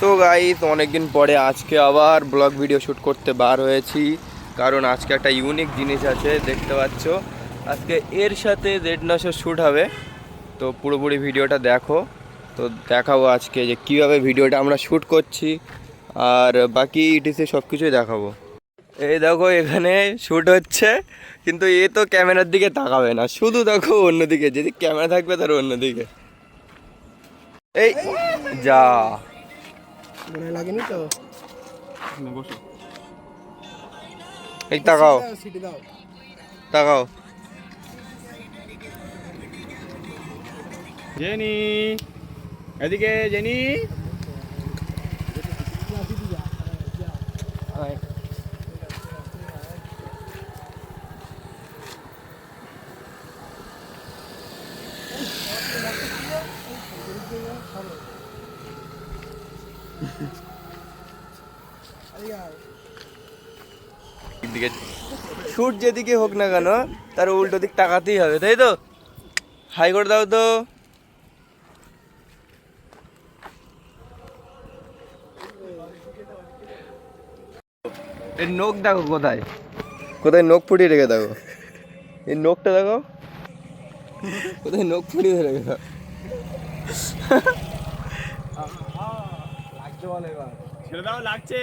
তো গাইস অনেকদিন পরে আজকে আবার ব্লগ ভিডিও শ্যুট করতে বার হয়েছি, কারণ আজকে একটা ইউনিক জিনিস আছে দেখতে পাচ্ছ। আজকে এর সাথে Z900 শ্যুট হবে, তো পুরোপুরি ভিডিওটা দেখো। তো দেখাবো আজকে যে কীভাবে ভিডিওটা আমরা শ্যুট করছি, আর বাকি ইটিসি সব কিছুই দেখাবো। এই দেখো এখানে শ্যুট হচ্ছে, কিন্তু এ তো ক্যামেরার দিকে তাকাবে না, শুধু দেখো অন্যদিকে, যদি ক্যামেরা থাকবে তার অন্যদিকে। এই যা মনে লাগেনি তো। এই তাকাও সিটি দাও। তাকাও। জেনি, এদিকে জেনি। শুট যেদিকে হোক না কেন তার উল্টো দিক তাকাতেই হবে, তাই তো? হাই করে দাও তো। এর নখ দেখো কোথায় কোথায় নখ ফুটিয়ে রেখে দেখো, এই নখটা দেখো কোথায় নখ ফুটিয়ে রেখে দাও। লাগছে বলে এবার। ছেড়ে দাও, লাগছে।